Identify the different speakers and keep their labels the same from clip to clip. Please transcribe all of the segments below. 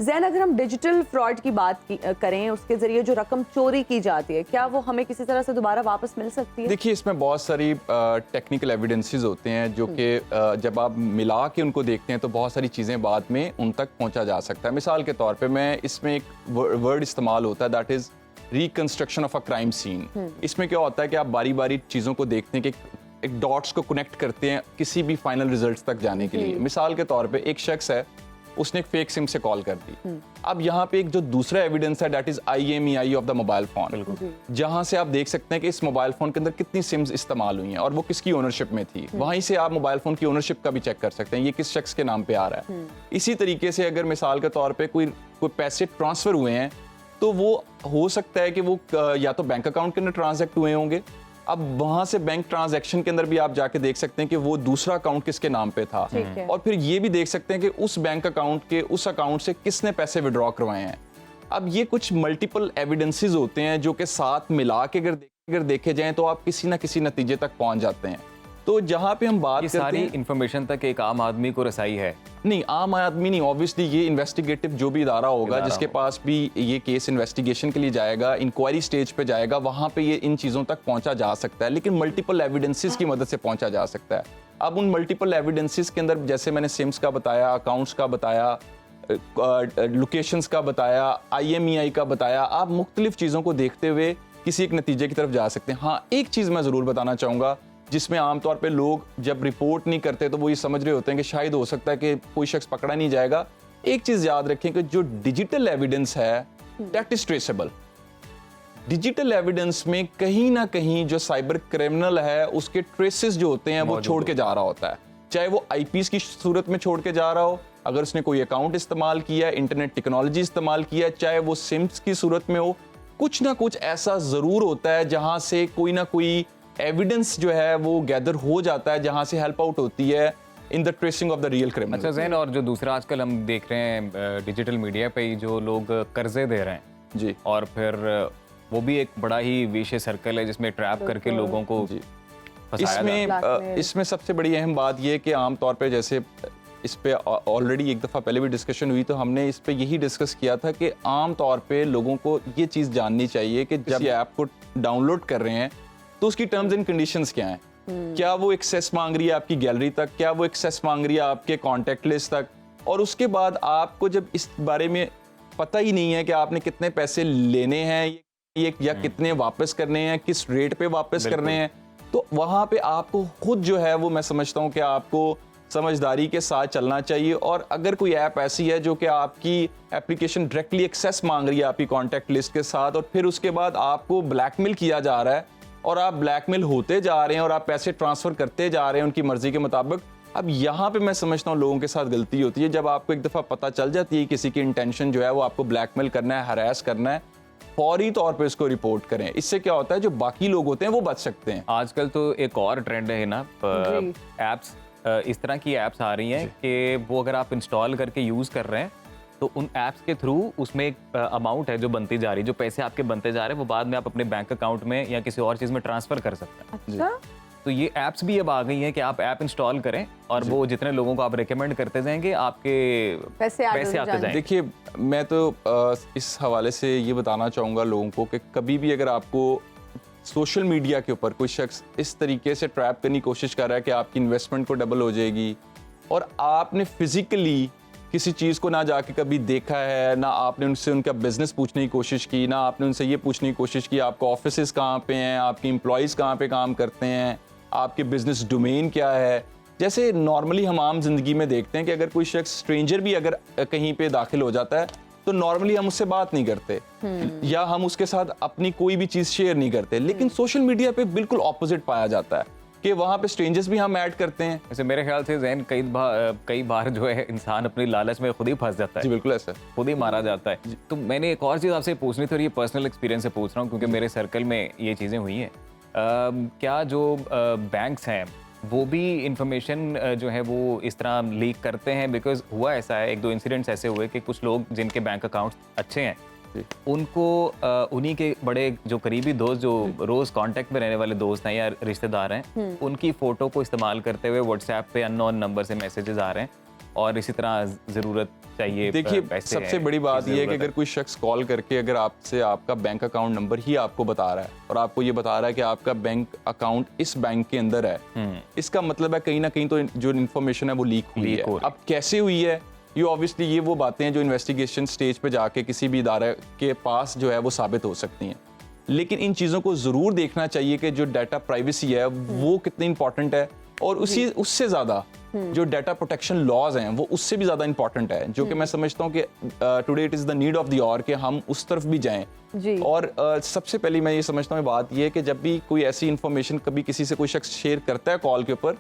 Speaker 1: ज़ैन, अगर हम digital fraud की बात करें, उसके ज़रिए जो रकम चोरी की जाती है, क्या वो हमें किसी तरह से दोबारा वापस मिल सकती है?
Speaker 2: देखिए, इसमें बहुत सारी टेक्निकल एविडेंसेस होते हैं जो कि जब आप मिला के उनको देखते हैं तो बहुत सारी चीज़ें बाद में उन तक पहुंचा जा सकता है। मिसाल के तौर पे मैं इसमें एक वर्ड इस्तेमाल होता है, that is reconstruction of a crime scene. इसमें क्या होता है कि आप बारी बारी चीज़ों को देखते हैं कि एक डॉट्स को कनेक्ट करते हैं किसी भी फाइनल रिजल्ट्स तक जाने के लिए। मिसाल के तौर पे एक शख्स है, उसने एक फेक सिम से कॉल कर दी। अब यहाँ पे एक जो दूसरा एविडेंस है, that is IMEI of the mobile phone, जहां से आप देख सकते हैं कि इस मोबाइल फोन के अंदर कितनी सिम्स इस्तेमाल हुई हैं और वो किसकी ओनरशिप में थी। वहीं से आप मोबाइल फोन की ओनरशिप का भी चेक कर सकते हैं, ये किस शख्स के नाम पे आ रहा है। इसी तरीके से अगर मिसाल के तौर पे कोई पैसे ट्रांसफर हुए हैं तो वो हो सकता है कि वो या तो बैंक अकाउंट के अंदर ट्रांजैक्ट हुए होंगे। अब वहां से बैंक ट्रांजैक्शन के अंदर भी आप जाके देख सकते हैं कि वो दूसरा अकाउंट किसके नाम पे था, और फिर ये भी देख सकते हैं कि उस बैंक अकाउंट के उस अकाउंट से किसने पैसे विड्रॉ करवाए हैं। अब ये कुछ मल्टीपल एविडेंसेस होते हैं जो कि साथ मिला के अगर देखे जाएं तो आप किसी ना किसी नतीजे तक पहुंच जाते हैं। तो जहां पे हम बात करते हैं,
Speaker 3: सारी इंफॉर्मेशन तक एक आम आदमी को रसाई है?
Speaker 2: नहीं, आम आदमी नहीं, ऑब्वियसली ये इन्वेस्टिगेटिव जो भी इदारा होगा जिसके पास भी ये केस इन्वेस्टिगेशन के लिए जाएगा, इंक्वायरी स्टेज पे जाएगा, वहां पे ये इन चीज़ों तक पहुंचा जा सकता है, लेकिन मल्टीपल एविडेंसेस की मदद से पहुंचा जा सकता है। अब उन मल्टीपल एविडेंसेस के अंदर जैसे मैंने सिम्स का बताया, अकाउंट्स का बताया, लोकेशंस का बताया, IMEI का बताया, आप मुख्तलिफ चीज़ों को देखते हुए किसी एक नतीजे की तरफ जा सकते हैं। हाँ, एक चीज़ मैं ज़रूर बताना चाहूँगा जिसमें आमतौर पे लोग जब रिपोर्ट नहीं करते तो वो ये समझ रहे होते हैं कि शायद हो सकता है कि कोई शख्स पकड़ा नहीं जाएगा। एक चीज़ याद रखें कि जो डिजिटल एविडेंस है that is traceable. Digital evidence में कहीं ना कहीं जो साइबर क्रिमिनल है उसके ट्रेसेस जो होते हैं वो छोड़ के जा रहा होता है, चाहे वो IPs की सूरत में छोड़ के जा रहा हो, अगर उसने कोई अकाउंट इस्तेमाल किया, इंटरनेट टेक्नोलॉजी इस्तेमाल किया, चाहे वो सिम्स की सूरत में हो, कुछ ना कुछ ऐसा ज़रूर होता है जहाँ से कोई ना कोई एविडेंस जो है वो गैदर हो जाता है, जहां से हेल्प आउट होती है in the tracing of the real criminal.
Speaker 3: अच्छा ज़ैन, और जो दूसरा आजकल हम देख रहे हैं डिजिटल मीडिया पे ही जो लोग कर्जे दे रहे हैं
Speaker 2: जी, और
Speaker 3: फिर वो भी एक बड़ा ही विशेष सर्कल है जिसमें ट्रैप करके लोगों को
Speaker 2: इसमें सबसे बड़ी अहम बात यह है कि आमतौर पे जैसे इस पे ऑलरेडी एक दफ़ा पहले भी डिस्कशन हुई, तो हमने इस पे यही डिस्कस किया था कि आम तौर पे लोगों को ये चीज़ जाननी चाहिए कि जब ये ऐप को डाउनलोड कर रहे हैं तो उसकी टर्म्स एंड कंडीशंस क्या हैं। क्या वो एक्सेस मांग रही है आपकी गैलरी तक, क्या वो एक्सेस मांग रही है आपके कॉन्टैक्ट लिस्ट तक, और उसके बाद आपको जब इस बारे में पता ही नहीं है कि आपने कितने पैसे लेने हैं ये या कितने वापस करने हैं, किस रेट पे वापस करने हैं, तो वहाँ पे आपको खुद जो है वो मैं समझता हूँ कि आपको समझदारी के साथ चलना चाहिए। और अगर कोई ऐप ऐसी है जो कि आपकी एप्लीकेशन डायरेक्टली एक्सेस मांग रही है आपकी कॉन्टैक्ट लिस्ट के साथ, और फिर उसके बाद आपको ब्लैकमेल किया जा रहा है और आप ब्लैकमेल होते जा रहे हैं और आप पैसे ट्रांसफर करते जा रहे हैं उनकी मर्जी के मुताबिक, अब यहाँ पे मैं समझता हूँ लोगों के साथ गलती होती है। जब आपको एक दफ़ा पता चल जाती है किसी की इंटेंशन जो है वो आपको ब्लैकमेल करना है, हरास करना है, फौरी तौर पे उसको रिपोर्ट करें। इससे क्या होता है, जो बाकी लोग होते हैं वो बच सकते हैं।
Speaker 3: आजकल तो एक और ट्रेंड है ना, एप्स, इस तरह की एप्स आ रही हैं कि वो अगर आप इंस्टॉल करके यूज़ कर रहे हैं तो उन ऐप्स के थ्रू उसमें एक अमाउंट है जो बनती जा रही है, जो पैसे आपके बनते जा रहे हैं वो बाद में आप अपने बैंक अकाउंट में या किसी और चीज़ में ट्रांसफ़र कर सकते हैं।
Speaker 1: अच्छा?
Speaker 3: तो ये ऐप्स भी अब आ गई हैं कि आप ऐप इंस्टॉल करें और वो जितने लोगों को आप रिकमेंड करते जाएंगे आपके पैसे आते जाएंगे।
Speaker 2: देखिए, मैं तो इस हवाले से ये बताना चाहूँगा लोगों को कि कभी भी अगर आपको सोशल मीडिया के ऊपर कोई शख्स इस तरीके से ट्रैप करने की कोशिश कर रहा है कि आपकी इन्वेस्टमेंट को डबल हो जाएगी, और आपने फिजिकली किसी चीज़ को ना जाके कभी देखा है, ना आपने उनसे उनका बिजनेस पूछने की कोशिश की, ना आपने उनसे ये पूछने की कोशिश की आपका ऑफिसेस कहाँ पे हैं, आपकी एम्प्लॉयज़ कहाँ पे काम करते हैं, आपके बिजनेस डोमेन क्या है। जैसे नॉर्मली हम आम जिंदगी में देखते हैं कि अगर कोई शख्स स्ट्रेंजर भी अगर कहीं पे दाखिल हो जाता है तो नॉर्मली हम उससे बात नहीं करते या हम उसके साथ अपनी कोई भी चीज़ शेयर नहीं करते, लेकिन सोशल मीडिया पे बिल्कुल ऑपोजिट पाया जाता है कि वहाँ पे स्ट्रेंजर्स भी हम ऐड करते हैं।
Speaker 3: वैसे मेरे ख्याल से ज़ैन कई बार जो है इंसान अपनी लालच में खुद ही फंस जाता है।
Speaker 2: जी बिल्कुल ऐसा, खुद
Speaker 3: ही मारा जाता है। तो मैंने एक और चीज़ आपसे पूछनी थी और ये पर्सनल एक्सपीरियंस से पूछ रहा हूँ क्योंकि मेरे सर्कल में ये चीज़ें हुई हैं। क्या जो बैंक्स हैं वो भी इंफॉर्मेशन जो है वो इस तरह लीक करते हैं? बिकॉज हुआ ऐसा है, एक दो इंसिडेंट्स ऐसे हुए कि कुछ लोग जिनके बैंक अकाउंट्स अच्छे हैं उनको उन्हीं के बड़े जो करीबी दोस्त जो रोज कांटेक्ट में रहने वाले दोस्त हैं या रिश्तेदार हैं उनकी फ़ोटो को इस्तेमाल करते हुए व्हाट्सएप पे अननोन नंबर से मैसेजेस आ रहे हैं और इसी तरह ज़रूरत चाहिए
Speaker 2: देखिए
Speaker 3: पैसे
Speaker 2: सबसे
Speaker 3: हैं,
Speaker 2: बड़ी बात यह है कि
Speaker 3: ज़रूरत
Speaker 2: अगर कोई शख्स कॉल करके अगर आपसे आपका बैंक अकाउंट नंबर ही आपको बता रहा है और आपको ये बता रहा है कि आपका बैंक अकाउंट इस बैंक के अंदर है, इसका मतलब है कहीं ना कहीं तो जो इन्फॉर्मेशन है वो लीक हुई
Speaker 3: लीक
Speaker 2: है।
Speaker 3: हो रही
Speaker 2: अब कैसे हुई है ये ऑब्वियसली ये वो बातें हैं जो इन्वेस्टिगेशन स्टेज पे जाके किसी भी इदारे के पास जो है वो साबित हो सकती हैं, लेकिन इन चीज़ों को ज़रूर देखना चाहिए कि जो डाटा प्राइवेसी है वो कितनी इंपॉर्टेंट है और उससे ज़्यादा जो डाटा प्रोटेक्शन लॉज हैं वो उससे भी ज़्यादा इंपॉर्टेंट है, जो कि मैं समझता हूँ कि today it is the need of the hour कि हम उस तरफ भी जाएं।
Speaker 1: जी।
Speaker 2: और सबसे पहले मैं ये समझता हूँ बात ये है कि जब भी कोई ऐसी इंफॉर्मेशन कभी किसी से कोई शख्स शेयर करता है कॉल के ऊपर,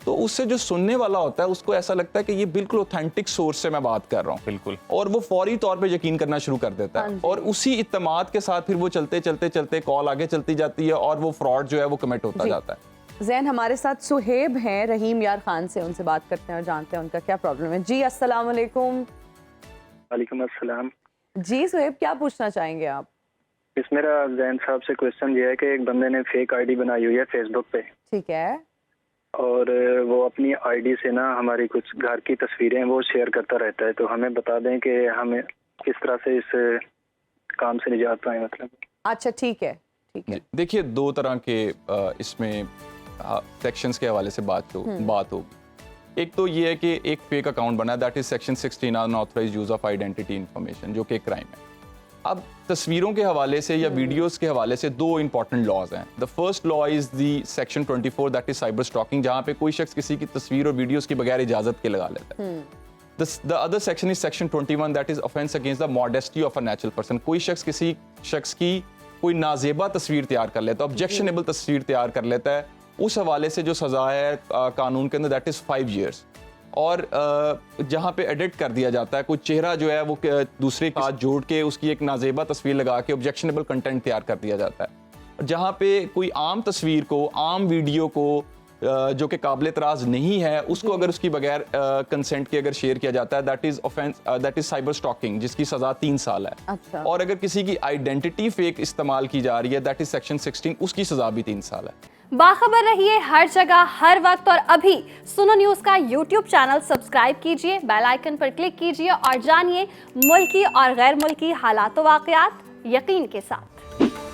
Speaker 2: तो उससे जो सुनने वाला होता है उसको ऐसा लगता है कि ये बिल्कुल ऑथेंटिक सोर्स से मैं बात कर रहा हूँ,
Speaker 3: बिल्कुल,
Speaker 2: और वो फौरी तौर पे यकीन करना शुरू कर देता है और उसी इत्तेमाद के साथ फिर वो चलते चलते चलते कॉल आगे चलती जाती है और वो फ्रॉड जो है वो कमिट होता जाता है।
Speaker 1: ज़ैन हमारे साथ सुहेब हैं रहीम यार खान से, उनसे बात करते हैं और जानते हैं उनका क्या प्रॉब्लम है। जी अस्सलाम वालेकुम।
Speaker 4: वालेकुम अस्सलाम।
Speaker 1: जी सुहेब, क्या पूछना चाहेंगे आप?
Speaker 4: इस मेरा जैन साहब से क्वेश्चन ये है कि एक बंदे ने फेक आईडी बनाई हुई है फेसबुक पे,
Speaker 1: ठीक है।
Speaker 4: और वो अपनी आईडी से ना हमारी कुछ घर की तस्वीरें वो शेयर करता रहता है, तो हमें बता दें कि हमें किस तरह से इस काम से निजात पाए। मतलब
Speaker 1: अच्छा ठीक है, ठीक है।
Speaker 2: देखिए दो तरह के इसमें सेक्शंस के हवाले से बात होगी। एक तो ये है कि एक फेक अकाउंट बना, that is section 16 unauthorized use of identity information, जो कि क्राइम है। अब तस्वीरों के हवाले से या वीडियोस के हवाले से दो इंपॉर्टेंट लॉज हैं। The first law is the section 24 that is cyber stalking, जहां पे कोई शख्स किसी की तस्वीर और वीडियोस की बगैर इजाजत के लगा लेता है। The other section is section 21 that is offence against the modesty of a natural person. कोई शख्स किसी शख्स की कोई नाजेबा तस्वीर तैयार कर लेता है, ऑब्जेक्शनेबल तस्वीर तैयार कर लेता है, उस हवाले से जो सजा है कानून के अंदर दैट इज 5 years। और जहाँ पे एडिट कर दिया जाता है, कोई चेहरा जो है वो दूसरे के साथ जोड़ के उसकी एक नाजेबा तस्वीर लगा के ऑब्जेक्शनेबल कंटेंट तैयार कर दिया जाता है। जहाँ पे कोई आम तस्वीर को, आम वीडियो को जो कि काबिल एतराज़ नहीं है, उसको अगर उसकी बगैर कंसेंट के अगर शेयर किया जाता है, that is offence, that is cyber stalking, जिसकी सजा 3 साल है।
Speaker 1: अच्छा।
Speaker 2: और अगर किसी की आइडेंटिटी फेक इस्तेमाल की जा रही है, दैट इज सेक्शन 16, उसकी सजा भी 3 साल है।
Speaker 5: बाखबर रहिए हर जगह हर वक्त, और अभी सुनो न्यूज़ का YouTube चैनल सब्सक्राइब कीजिए, बेल आइकन पर क्लिक कीजिए और जानिए मुल्की और गैर मुल्की हालात व वाक़यात यकीन के साथ।